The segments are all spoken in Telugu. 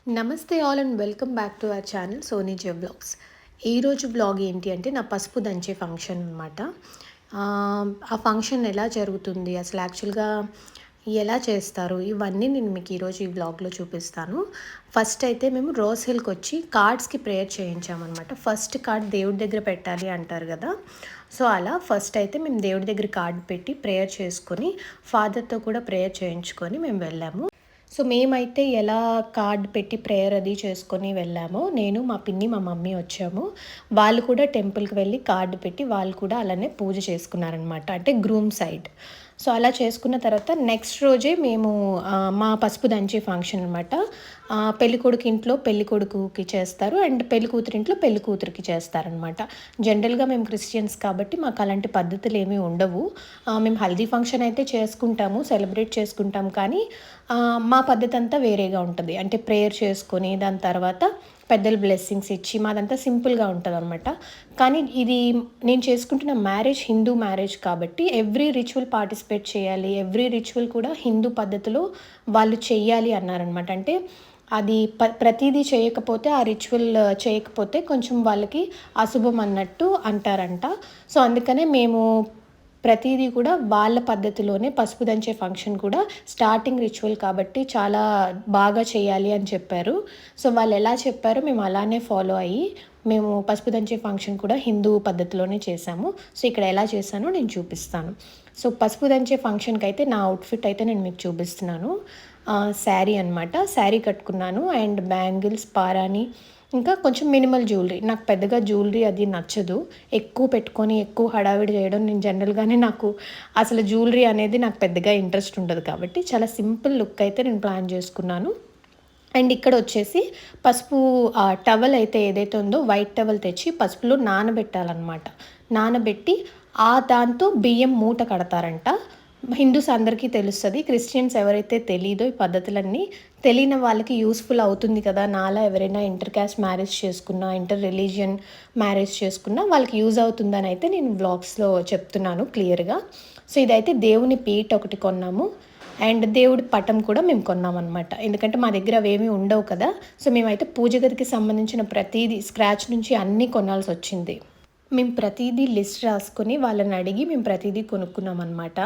నమస్తే all and welcome back to our channel Soni J blogs. ఈరోజు బ్లాగ్ ఏంటి అంటే నా పసుపు దంచే ఫంక్షన్ అనమాట. ఆ ఫంక్షన్ ఎలా జరుగుతుంది, అసలు యాక్చువల్గా ఎలా చేస్తారు, ఇవన్నీ నేను మీకు ఈరోజు ఈ బ్లాగ్లో చూపిస్తాను. ఫస్ట్ అయితే మేము రోజ్ హిల్కి వచ్చి కార్డ్స్కి ప్రేయర్ చేయించామన్నమాట. ఫస్ట్ కార్డ్ దేవుడి దగ్గర పెట్టాలి అంటారు కదా, సో అలా ఫస్ట్ అయితే మేము దేవుడి దగ్గర కార్డ్ పెట్టి ప్రేయర్ చేసుకొని ఫాదర్తో కూడా ప్రేయర్ చేయించుకొని మేము వెళ్ళాము. సో మేమైతే ఎలా కార్డ్ పెట్టి ప్రేయర్ అది చేసుకొని వెళ్ళామో, నేను మా పిన్ని మా మమ్మీ వచ్చాము. వాళ్ళు కూడా టెంపుల్కి వెళ్ళి కార్డు పెట్టి వాళ్ళు కూడా అలానే పూజ చేసుకున్నారనమాట, అంటే గ్రూమ్ సైడ్. సో అలా చేసుకున్న తర్వాత నెక్స్ట్ రోజే మేము మా పసుపు దంచే ఫంక్షన్ అనమాట. పెళ్ళికొడుకు ఇంట్లో పెళ్ళికొడుకుకి చేస్తారు అండ్ పెళ్ళికూతురు ఇంట్లో పెళ్ళికూతురికి చేస్తారనమాట. జనరల్గా మేము క్రిస్టియన్స్ కాబట్టి మాకు అలాంటి పద్ధతులు ఏమీ ఉండవు. మేము హల్దీ ఫంక్షన్ అయితే చేసుకుంటాము, సెలబ్రేట్ చేసుకుంటాం, కానీ మా పద్ధతి అంతా వేరేగా ఉంటుంది. అంటే ప్రేయర్ చేసుకొని దాని తర్వాత పెద్దలు బ్లెస్సింగ్స్ ఇచ్చి మాదంతా సింపుల్గా ఉంటుంది అనమాట. కానీ ఇది నేను చేసుకుంటున్న మ్యారేజ్ హిందూ మ్యారేజ్ కాబట్టి ఎవ్రీ రిచువల్ పార్టిసిపేట్ చేయాలి, ఎవ్రీ రిచువల్ కూడా హిందూ పద్ధతిలో వాళ్ళు చెయ్యాలి అన్నారనమాట. అంటే అది ప్రతిదీ చేయకపోతే, ఆ రిచువల్ చేయకపోతే కొంచెం వాళ్ళకి అశుభం అన్నట్టు అంటారంట. సో అందుకనే మేము ప్రతిదీ కూడా వాళ్ళ పద్ధతిలోనే పసుపు దంచే ఫంక్షన్ కూడా స్టార్టింగ్ రిచువల్ కాబట్టి చాలా బాగా చేయాలి అని చెప్పారు. సో వాళ్ళు ఎలా చెప్పారో మేము అలానే ఫాలో అయ్యి మేము పసుపు దంచే ఫంక్షన్ కూడా హిందూ పద్ధతిలోనే చేశాము. సో ఇక్కడ ఎలా చేశానో నేను చూపిస్తాను. సో పసుపు దంచే ఫంక్షన్కి అయితే నా అవుట్ఫిట్ అయితే నేను మీకు చూపిస్తున్నాను. శారీ అనమాట, శారీ కట్టుకున్నాను అండ్ బ్యాంగిల్స్, పారాని, ఇంకా కొంచెం మినిమల్ జ్యువెలరీ. నాకు పెద్దగా జ్యువెలరీ అది నచ్చదు, ఎక్కువ పెట్టుకొని ఎక్కువ హడావిడి చేయడం. నేను జనరల్గానే నాకు అసలు జ్యువెలరీ అనేది నాకు పెద్దగా ఇంట్రెస్ట్ ఉండదు కాబట్టి చాలా సింపుల్ లుక్ అయితే నేను ప్లాన్ చేసుకున్నాను. అండ్ ఇక్కడ వచ్చేసి పసుపు టవల్ అయితే ఏదైతే ఉందో వైట్ టవల్ తెచ్చి పసుపులో నానబెట్టాలన్నమాట. నానబెట్టి దాంతో బియ్యం మూట కడతారంట. హిందూస్ అందరికీ తెలుస్తుంది, క్రిస్టియన్స్ ఎవరైతే తెలీదో ఈ పద్ధతులన్నీ తెలియని వాళ్ళకి యూస్ఫుల్ అవుతుంది కదా. నాలా ఎవరైనా ఇంటర్ క్యాస్ట్ మ్యారేజ్ చేసుకున్నా, ఇంటర్ రిలీజియన్ మ్యారేజ్ చేసుకున్నా వాళ్ళకి యూజ్ అవుతుందని అయితే నేను వ్లాగ్స్లో చెప్తున్నాను క్లియర్గా. సో ఇదైతే దేవుని పీట ఒకటి కొన్నాము అండ్ దేవుడి పటం కూడా మేము కొన్నామన్నమాట. ఎందుకంటే మా దగ్గర అవేమీ ఉండవు కదా. సో మేమైతే పూజ గదికి సంబంధించిన ప్రతిదీ స్క్రాచ్ నుంచి అన్నీ కొనాల్సి వచ్చింది. మేము ప్రతిదీ లిస్ట్ రాసుకొని వాళ్ళని అడిగి మేము ప్రతిదీ కొనుక్కున్నాం అనమాట.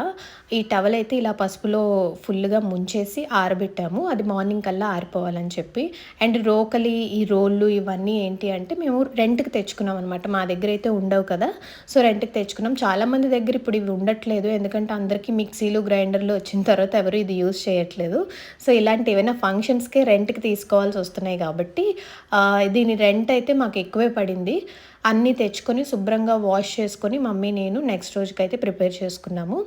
ఈ టవల్ అయితే ఇలా పసుపులో ఫుల్గా ముంచేసి ఆరబెట్టాము, అది మార్నింగ్ కల్లా ఆరిపోవాలని చెప్పి. అండ్ రోకలి, ఈ రోళ్ళు ఇవన్నీ ఏంటి అంటే మేము రెంట్కి తెచ్చుకున్నాం అనమాట. మా దగ్గర అయితే ఉండవు కదా, సో రెంట్కి తెచ్చుకున్నాం. చాలామంది దగ్గర ఇప్పుడు ఇవి ఉండట్లేదు, ఎందుకంటే అందరికీ మిక్సీలు గ్రైండర్లు వచ్చిన తర్వాత ఎవరు ఇది యూజ్ చేయట్లేదు. సో ఇలాంటి ఏమైనా ఫంక్షన్స్కే రెంట్కి తీసుకోవాల్సి వస్తున్నాయి కాబట్టి దీని రెంట్ అయితే మాకు ఎక్కువే పడింది. అన్నీ తెచ్చుకొని శుభ్రంగా వాష్ చేసుకొని మమ్మీ నేను నెక్స్ట్ రోజుకైతే ప్రిపేర్ చేసుకున్నాము.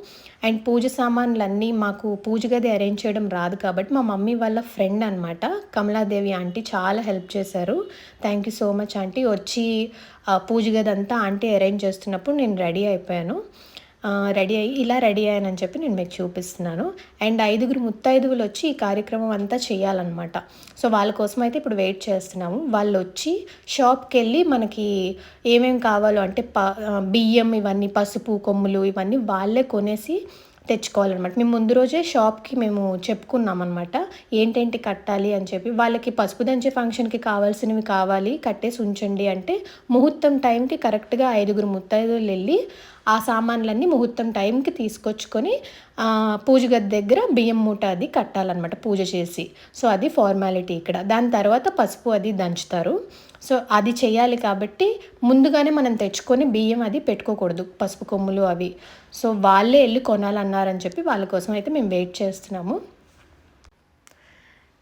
అండ్ పూజ సామాన్లన్నీ మాకు పూజ గది అరేంజ్ చేయడం రాదు కాబట్టి మా మమ్మీ వాళ్ళ ఫ్రెండ్ అనమాట కమలాదేవి ఆంటీ చాలా హెల్ప్ చేశారు. Thank you so much aunty. వచ్చి పూజ గది అంతా ఆంటీ అరేంజ్ చేస్తున్నప్పుడు నేను రెడీ అయిపోయాను. ఇలా రెడీ అయ్యానని చెప్పి నేను మీకు చూపిస్తున్నాను. అండ్ 5 ముత్తైదువులు వచ్చి ఈ కార్యక్రమం అంతా చేయాలన్నమాట. సో వాళ్ళ కోసం అయితే ఇప్పుడు వెయిట్ చేస్తున్నాము. వాళ్ళు వచ్చి షాప్కి వెళ్ళి మనకి ఏమేమి కావాలో అంటే బియ్యం, ఇవన్నీ పసుపు కొమ్ములు ఇవన్నీ వాళ్ళే కొనేసి తెచ్చుకోవాలన్నమాట. మేము ముందు రోజే షాప్కి మేము చెప్పుకున్నాం అనమాట, ఏంటేంటి కట్టాలి అని చెప్పి. వాళ్ళకి పసుపు దంచే ఫంక్షన్కి కావాల్సినవి కావాలి, కట్టేసి ఉంచండి అంటే ముహూర్తం టైంకి కరెక్ట్గా 5 ముత్తైదువులు వెళ్ళి ఆ సామాన్లన్నీ ముహూర్తం టైంకి తీసుకొచ్చుకొని పూజ గది దగ్గర బియ్యం మూట అది కట్టాలన్నమాట పూజ చేసి. సో అది ఫార్మాలిటీ ఇక్కడ. దాని తర్వాత పసుపు అది దంచుతారు. సో అది చేయాలి కాబట్టి ముందుగానే మనం తెచ్చుకొని బియ్యం అది పెట్టుకోకూడదు, పసుపు కొమ్ములు అవి. సో వాళ్ళే వెళ్ళి కొనాలన్నారని చెప్పి వాళ్ళ కోసం అయితే మేము వెయిట్ చేస్తున్నాము.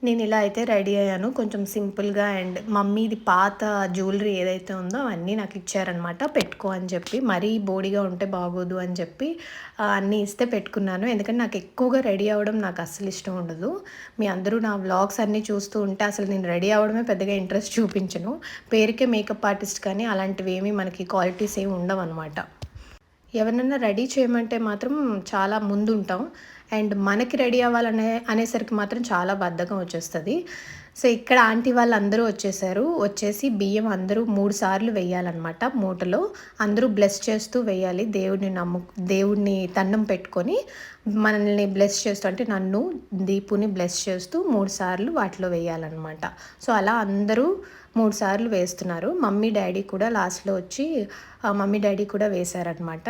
నేను ఇలా అయితే రెడీ అయ్యాను కొంచెం సింపుల్గా. అండ్ మమ్మీది పాత జ్యువెలరీ ఏదైతే ఉందో అవన్నీ నాకు ఇచ్చారనమాట, పెట్టుకో అని చెప్పి. మరీ బోడిగా ఉంటే బాగోదు అని చెప్పి అన్నీ ఇస్తే పెట్టుకున్నాను. ఎందుకంటే నాకు ఎక్కువగా రెడీ అవ్వడం నాకు అస్సలు ఇష్టం ఉండదు. మీ అందరూ నా వ్లాగ్స్ అన్నీ చూస్తూ ఉంటే అసలు నేను రెడీ అవ్వడమే పెద్దగా ఇంట్రెస్ట్ చూపించను. పేరుకే మేకప్ ఆర్టిస్ట్, కానీ అలాంటివి ఏమీ మనకి క్వాలిటీస్ ఏమి ఉండవు అనమాట. ఎవరినైనా రెడీ చేయమంటే మాత్రం చాలా ముందుంటాం అండ్ మనకి రెడీ అవ్వాలనే అనేసరికి మాత్రం చాలా బద్ధకం వచ్చేస్తుంది. సో, ఇక్కడ ఆంటీ వాళ్ళందరూ వచ్చేసారు. వచ్చేసి బియ్యం అందరూ 3 సార్లు వెయ్యాలనమాట మూటలో. అందరూ బ్లెస్ చేస్తూ వెయ్యాలి. దేవుడిని దండం పెట్టుకొని మనల్ని బ్లెస్ చేస్తూ అంటే నన్ను, దీపుని బ్లెస్ చేస్తూ 3 సార్లు వాటిలో వెయ్యాలనమాట. సో, అలా అందరూ 3 సార్లు వేస్తున్నారు. మమ్మీ, డ్యాడీ కూడా లాస్ట్‌లో వచ్చి మమ్మీ, డ్యాడీ కూడా వేశారనమాట.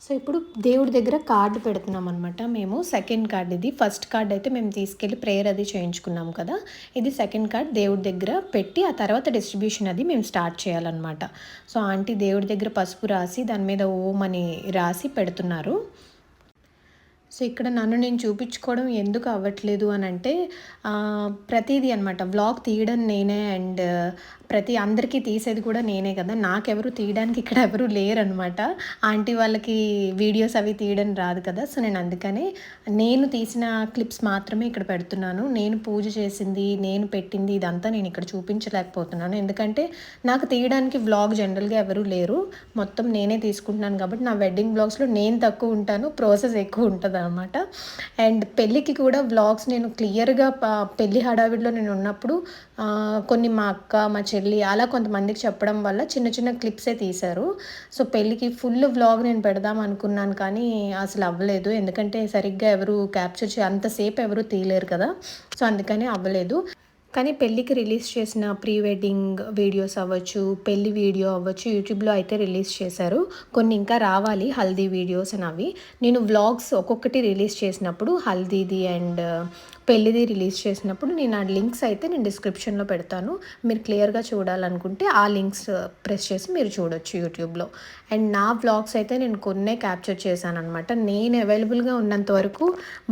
సో, ఇప్పుడు దేవుడి దగ్గర కార్డ్ పెడుతున్నామనమాట మేము. సెకండ్ కార్డ్ ఇది. ఫస్ట్ కార్డ్ అయితే మేము తీసుకెళ్ళి ప్రేయర్ అది చేయించుకున్నాం కదా! ఇది సెకండ్ కార్డ్ దేవుడి దగ్గర పెట్టి, ఆ తర్వాత డిస్ట్రిబ్యూషన్ అది మేము స్టార్ట్ చేయాలనమాట. సో, ఆంటీ దేవుడి దగ్గర పసుపు రాసి, దాని మీద ఓం అని రాసి పెడుతున్నారు. సో, ఇక్కడ నన్ను నేను చూపించుకోవడం ఎందుకు అవ్వట్లేదు అనంటే, ప్రతీది అనమాట. వ్లాగ్ తీయడం నేనే అండ్ అందరికీ తీసేది కూడా నేనే కదా! నాకెవరు తీయడానికి ఇక్కడ ఎవరు లేరనమాట. ఆంటీ వాళ్ళకి వీడియోస్ అవి తీయడం రాదు కదా! సో, నేను అందుకనే నేను తీసిన క్లిప్స్ మాత్రమే ఇక్కడ పెడుతున్నాను. నేను పూజ చేసింది, నేను పెట్టింది ఇదంతా నేను ఇక్కడ చూపించలేకపోతున్నాను. ఎందుకంటే నాకు తీయడానికి వ్లాగ్ జనరల్‌గా ఎవరు లేరు. మొత్తం నేనే తీసుకుంటున్నాను కాబట్టి నా వెడ్డింగ్ వ్లాగ్స్‌లో నేను తక్కువ ఉంటాను. ప్రాసెస్ ఎక్కువ ఉంటదనమాట. అండ్ పెళ్ళికి కూడా వ్లాగ్స్ నేను క్లియర్‌గా పెళ్లి హడావిడిలో నేను ఉన్నప్పుడు కొన్ని మా అక్క, మా చెల్లి అలా కొంతమందికి చెప్పడం వల్ల చిన్న చిన్న క్లిప్సే తీశారు. సో, పెళ్ళికి ఫుల్ వ్లాగ్ నేను పెడదాం అనుకున్నాను కానీ అసలు అవ్వలేదు. ఎందుకంటే సరిగ్గా ఎవరు క్యాప్చర్ అంతసేపు ఎవరు తీయలేరు కదా! సో, అందుకని అవ్వలేదు. కానీ పెళ్ళికి రిలీజ్ చేసిన ప్రీ వెడ్డింగ్ వీడియోస్ అవ్వచ్చు, పెళ్లి వీడియో అవ్వచ్చు, యూట్యూబ్‌లో అయితే రిలీజ్ చేశారు. కొన్ని ఇంకా రావాలి హల్దీ వీడియోస్ అని అవి. నేను వ్లాగ్స్ ఒక్కొక్కటి రిలీజ్ చేసినప్పుడు హల్దీది అండ్ పెళ్ళిది రిలీజ్ చేసినప్పుడు నేను ఆ లింక్స్ అయితే నేను డిస్క్రిప్షన్‌లో పెడతాను. మీరు క్లియర్‌గా చూడాలనుకుంటే ఆ లింక్స్ ప్రెస్ చేసి మీరు చూడొచ్చు యూట్యూబ్‌లో. అండ్ నా వ్లాగ్స్ అయితే నేను కొన్నే క్యాప్చర్ చేశాననమాట. నేను అవైలబుల్‌గా ఉన్నంత వరకు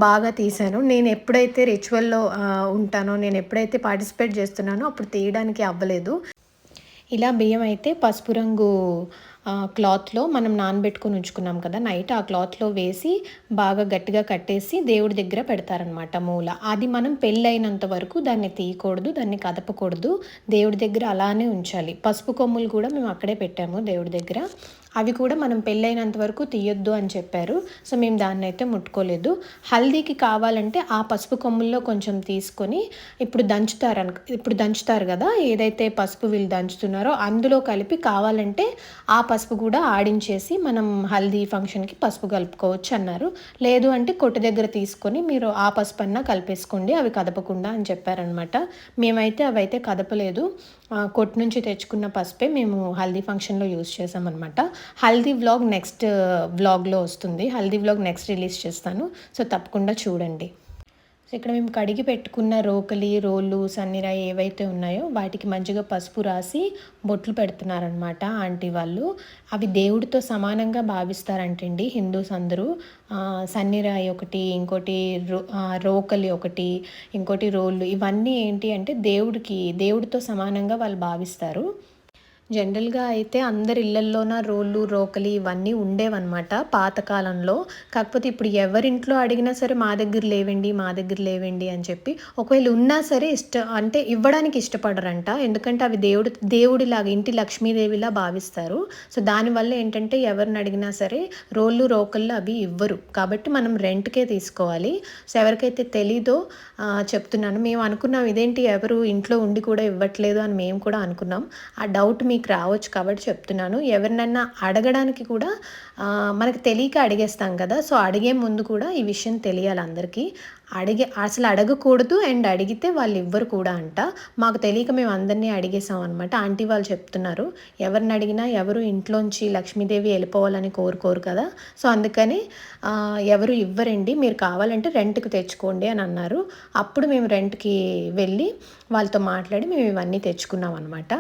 బాగా తీశాను. నేను ఎప్పుడైతే రిచువల్‌లో ఉంటానో, నేను ఎప్పుడైతే పార్టిసిపేట్ చేస్తున్నానో అప్పుడు తీయడానికి అవ్వలేదు. ఇలా బియ్యం అయితే పసుపు రంగు క్లాత్‌లో మనం నానబెట్టుకొని ఉంచుకున్నాం కదా నైట్, ఆ క్లాత్‌లో వేసి బాగా గట్టిగా కట్టేసి దేవుడి దగ్గర పెడతారనమాట మూల. అది మనం పెళ్ళైనంత వరకు దాన్ని తీయకూడదు, దాన్ని కదపకూడదు. దేవుడి దగ్గర అలానే ఉంచాలి. పసుపు కొమ్ములు కూడా మేము అక్కడే పెట్టాము దేవుడి దగ్గర. అవి కూడా మనం పెళ్ళైనంత వరకు తీయొద్దు అని చెప్పారు. సో, మేము దాన్నైతే ముట్టుకోలేదు. హల్దీకి కావాలంటే ఆ పసుపు కొమ్ముల్లో కొంచెం తీసుకొని ఇప్పుడు దంచుతారు కదా! ఏదైతే పసుపు వీళ్ళు దంచుతున్నారో అందులో కలిపి కావాలంటే ఆ పసుపు కూడా ఆడించేసి మనం హల్దీ ఫంక్షన్‌కి పసుపు కలుపుకోవచ్చు అన్నారు. లేదు అంటే కొట్టు దగ్గర తీసుకొని మీరు ఆ పసుపన్నా కలిపేసుకోండి అవి కదపకుండా అని చెప్పారనమాట. మేమైతే అవైతే కదపలేదు. కొట్టు నుంచి తెచ్చుకున్న పసుపే మేము హల్దీ ఫంక్షన్‌లో యూజ్ చేసామనమాట. హల్దీ వ్లాగ్ నెక్స్ట్ వ్లాగ్‌లో వస్తుంది. హల్దీ వ్లాగ్ నెక్స్ట్ రిలీజ్ చేస్తాను. సో, తప్పకుండా చూడండి. సో, ఇక్కడ మేము కడిగి పెట్టుకున్న రోకలి, రోళ్ళు, సన్నిరాయి ఏవైతే ఉన్నాయో వాటికి మంచిగా పసుపు రాసి బొట్లు పెడుతున్నారనమాట ఆంటీ వాళ్ళు. అవి దేవుడితో సమానంగా భావిస్తారంటండి హిందూస్ అందరూ. సన్నిరాయి ఒకటి, ఇంకోటి రోకలి ఒకటి, ఇంకోటి రోళ్ళు, ఇవన్నీ ఏంటి అంటే దేవుడితో సమానంగా వాళ్ళు భావిస్తారు. జనరల్‌గా అయితే అందరి ఇళ్లల్లోన రోళ్ళు, రోకలి ఇవన్నీ ఉండేవన్నమాట పాతకాలంలో. కాకపోతే ఇప్పుడు ఎవరింట్లో అడిగినా సరే మా దగ్గర లేవండి, మా దగ్గర లేవండి అని చెప్పి. ఒకవేళ ఉన్నా సరే అంటే ఇవ్వడానికి ఇష్టపడరంట. ఎందుకంటే అవి దేవుడిలాగా ఇంటి లక్ష్మీదేవిలా భావిస్తారు. సో, దానివల్ల ఏంటంటే ఎవరిని అడిగినా సరే రోళ్ళు, రోకళ్ళు అవి ఇవ్వరు. కాబట్టి మనం రెంట్‌కే తీసుకోవాలి. సో, ఎవరికైతే తెలీదో చెప్తున్నాను. మేము అనుకున్నాం ఇదేంటి ఎవరు ఇంట్లో ఉండి కూడా ఇవ్వట్లేదు అని మేము కూడా అనుకున్నాం. ఆ డౌట్ మీకు మీకు రావచ్చు కాబట్టి చెప్తున్నాను. ఎవరినైనా అడగడానికి కూడా మనకు తెలియక అడిగేస్తాం కదా, సో అడిగే ముందు కూడా ఈ విషయం తెలియాలి అందరికీ. అసలు అడగకూడదు, అండ్ అడిగితే వాళ్ళు ఇవ్వరు కూడా అంట. మాకు తెలియక మేము అందరినీ అడిగేసాం అనమాట. ఆంటీ వాళ్ళు చెప్తున్నారు, ఎవరిని అడిగినా ఎవరు ఇంట్లోంచి లక్ష్మీదేవి వెళ్ళిపోవాలని కోరుకోరు కదా, సో అందుకని ఎవరు ఇవ్వరండి, మీరు కావాలంటే రెంట్కి తెచ్చుకోండి అని అన్నారు. అప్పుడు మేము రెంట్కి వెళ్ళి వాళ్ళతో మాట్లాడి మేము ఇవన్నీ తెచ్చుకున్నాం అనమాట.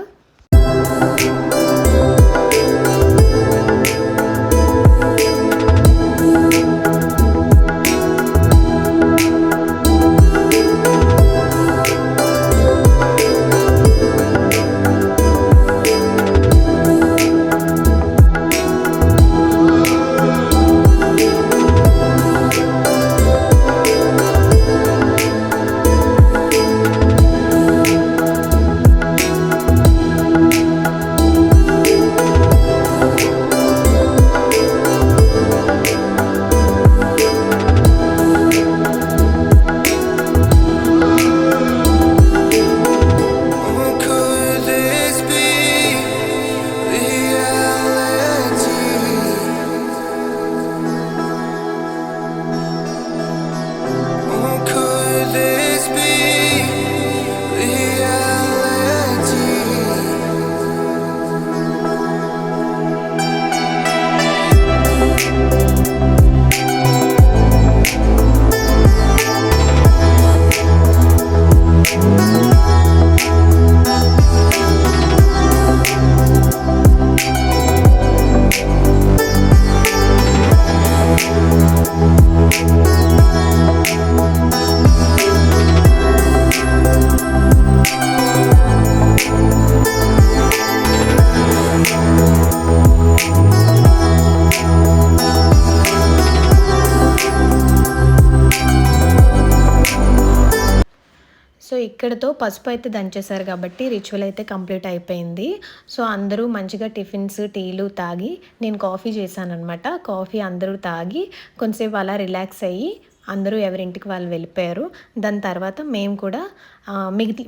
సో ఇక్కడతో పసుపు అయితే దంచేశారు కాబట్టి రిచువల్ అయితే కంప్లీట్ అయిపోయింది. సో అందరూ మంచిగా టిఫిన్స్, టీలు తాగి, నేను కాఫీ చేశాను అనమాట. కాఫీ అందరూ తాగి కొంచెంసేపు అలా రిలాక్స్ అయ్యి అందరూ ఎవరింటికి వాళ్ళు వెళ్ళిపోయారు. దాని తర్వాత మేము కూడా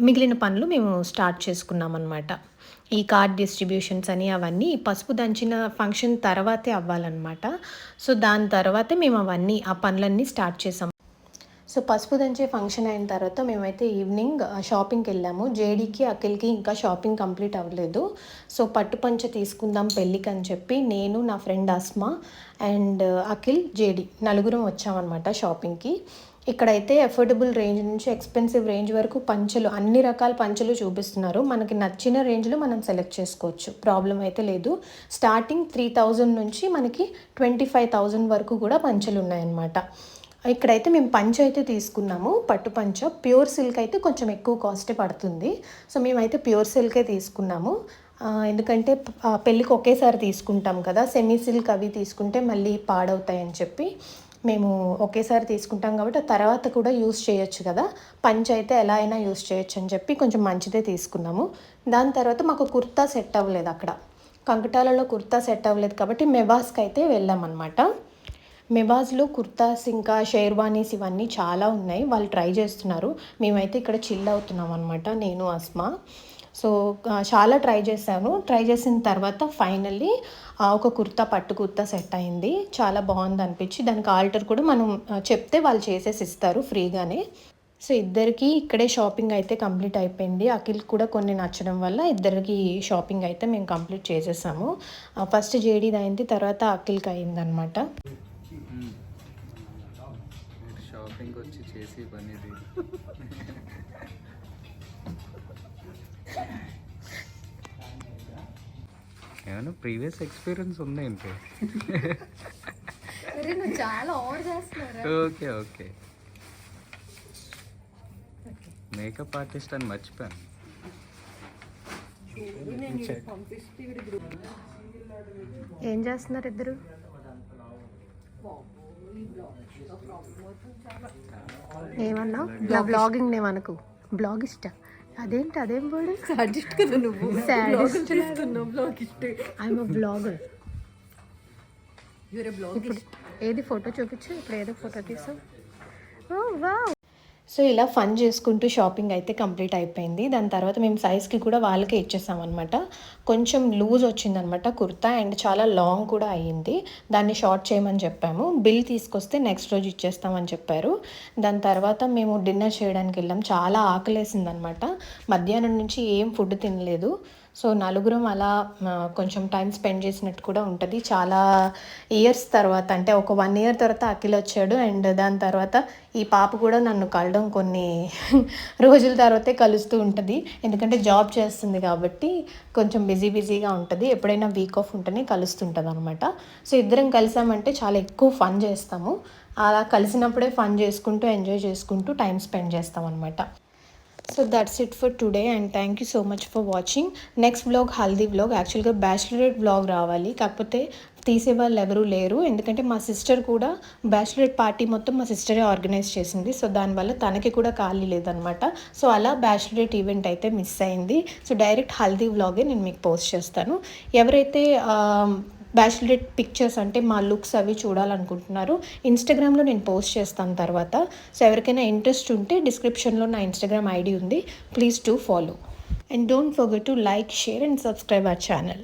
మిగిలిన పనులు మేము స్టార్ట్ చేసుకున్నాం అనమాట. ఈ కార్డ్ డిస్ట్రిబ్యూషన్స్ అని అవన్నీ పసుపు దంచిన ఫంక్షన్ తర్వాతే అవ్వాలన్నమాట. సో దాని తర్వాతే మేము ఆ పనులన్నీ స్టార్ట్ చేసాం. సో పసుపు దంచే ఫంక్షన్ అయిన తర్వాత మేమైతే ఈవినింగ్ షాపింగ్కి వెళ్ళాము. జేడీకి, అఖిల్కి ఇంకా షాపింగ్ కంప్లీట్ అవ్వలేదు. సో పట్టు పంచ తీసుకుందాం పెళ్ళికి అని చెప్పి నేను, నా friend Asma and Akhil, JD నలుగురం వచ్చామన్నమాట షాపింగ్కి. ఇక్కడైతే అఫోర్డబుల్ రేంజ్ నుంచి ఎక్స్పెన్సివ్ రేంజ్ వరకు పంచలు, అన్ని రకాల పంచలు చూపిస్తున్నారు. మనకి నచ్చిన రేంజ్లో మనం సెలెక్ట్ చేసుకోవచ్చు, ప్రాబ్లం అయితే లేదు. స్టార్టింగ్ 3000 నుంచి మనకి 25,000 వరకు కూడా పంచలు ఉన్నాయన్నమాట. ఇక్కడైతే మేము పంచ అయితే తీసుకున్నాము, పట్టు పంచ. ప్యూర్ సిల్క్ అయితే కొంచెం ఎక్కువ కాస్టే పడుతుంది. సో మేమైతే ప్యూర్ సిల్కే తీసుకున్నాము. ఎందుకంటే పెళ్ళికి ఒకేసారి తీసుకుంటాం కదా, సెమీ సిల్క్ అవి తీసుకుంటే మళ్ళీ పాడవుతాయని చెప్పి మేము ఒకేసారి తీసుకుంటాం కాబట్టి తర్వాత కూడా యూస్ చేయొచ్చు కదా, పంచ అయితే ఎలా అయినా యూస్ చేయొచ్చు అని చెప్పి కొంచెం మంచిదే తీసుకున్నాము. దాని తర్వాత మాకు కుర్తా సెట్ అవ్వలేదు, అక్కడ కంకటాలలో కుర్తా సెట్ అవ్వలేదు కాబట్టి మెవాస్కి అయితే వెళ్ళామన్నమాట. మెవాజ్లో కుర్తాస్ ఇంకా షేర్వానీస్ ఇవన్నీ చాలా ఉన్నాయి, వాళ్ళు ట్రై చేస్తున్నారు. మేమైతే ఇక్కడ చిల్ అవుతున్నాం అనమాట, నేను, అస్మా. సో చాలా ట్రై చేసిన తర్వాత ఫైనల్లీ ఒక కుర్తా, పట్టు కుర్తా సెట్ అయింది. చాలా బాగుంది అనిపించి, దానికి ఆల్టర్ కూడా మనం చెప్తే వాళ్ళు చేసేసి ఇస్తారు ఫ్రీగానే. సో ఇద్దరికి ఇక్కడే షాపింగ్ అయితే కంప్లీట్ అయిపోయింది. అఖిల్ కూడా కొన్ని నచ్చడం వల్ల ఇద్దరికి షాపింగ్ అయితే మేము కంప్లీట్ చేసేసాము. ఫస్ట్ జేడీది అయింది, తర్వాత అఖిల్కి అయిందనమాట. షాపింగ్ వచ్చి చేసి పనిది ఏమైనా ప్రీవియస్ ఎక్స్పీరియన్స్ ఉందేంటి? చాలా ఓవర్ చేస్తున్నారు. ఓకే ఓకే, మేకప్ ఆర్టిస్ట్ అని మర్చిపోయాను. ఏం చేస్తున్నారు ఇద్దరు? ఏమన్నా బ్లాగింగ్ నేమనకు, బ్లాగిస్ట్ అదేంటి, అదేం వర్డ్? సాడిస్ట్ కదా నువ్వు, sadist. I'm a blogger. You're a blogger. ఏది ఫోటో చూపించు, ఇప్పుడు ఏదో ఫోటో తీసావు. ఓ వావ్, సో ఇలా ఫన్ చేసుకుంటూ షాపింగ్ అయితే కంప్లీట్ అయిపోయింది. దాని తర్వాత మేము సైజ్కి కూడా వాళ్ళకే ఇచ్చేసామన్నమాట. కొంచెం లూజ్ వచ్చిందనమాట కుర్తా అండ్ చాలా లాంగ్ కూడా అయ్యింది. దాన్ని షార్ట్ చేయమని చెప్పాము. బిల్ తీసుకొస్తే నెక్స్ట్ రోజు ఇచ్చేస్తామని చెప్పారు. దాని తర్వాత మేము డిన్నర్ చేయడానికి వెళ్ళాం. చాలా ఆకలేసిందనమాట. మధ్యాహ్నం నుంచి ఏం ఫుడ్ తినలేదు. సో నలుగురం అలా కొంచెం టైం స్పెండ్ చేసినట్టు కూడా ఉంటుంది. చాలా ఇయర్స్ తర్వాత, అంటే ఒక 1 ఇయర్ తర్వాత అఖిల్ వచ్చాడు. అండ్ దాని తర్వాత ఈ పాప కూడా నన్ను కలవడం కొన్ని రోజుల తర్వాతే కలుస్తూ ఉంటుంది. ఎందుకంటే జాబ్ చేస్తుంది కాబట్టి కొంచెం బిజీగా ఉంటుంది. ఎప్పుడైనా వీక్ ఆఫ్ ఉంటేనే కలుస్తుంటుంది అనమాట. సో ఇద్దరం కలిసామంటే చాలా ఎక్కువ ఫన్ చేస్తాము. అలా కలిసినప్పుడే ఫన్ చేసుకుంటూ ఎంజాయ్ చేసుకుంటూ టైం స్పెండ్ చేస్తాం అనమాట. So that's it for today and thank you so much for watching. Next vlog haldi vlog. యాక్చువల్గా బ్యాచిలరేట్ వ్లాగ్ రావాలి, కాకపోతే తీసేవాళ్ళు ఎవరూ లేరు. ఎందుకంటే మా సిస్టర్ కూడా బ్యాచిలరేట్ పార్టీ మొత్తం మా సిస్టరే ఆర్గనైజ్ చేసింది. సో దానివల్ల తనకి కూడా ఖాళీ లేదనమాట. సో అలా బ్యాచిలరేట్ ఈవెంట్ అయితే మిస్ అయింది. సో డైరెక్ట్ హల్దీ వ్లాగే నేను మీకు పోస్ట్ చేస్తాను. ఎవరైతే బ్యాచిలరేట్ పిక్చర్స్ అంటే మా లుక్స్ అవి చూడాలనుకుంటున్నారు, ఇన్స్టాగ్రామ్లో నేను పోస్ట్ చేస్తాను తర్వాత. సో ఎవరికైనా ఇంట్రెస్ట్ ఉంటే డిస్క్రిప్షన్లో నా ఇన్స్టాగ్రామ్ ఐడి ఉంది. Please do follow and don't forget to like, share and subscribe our channel.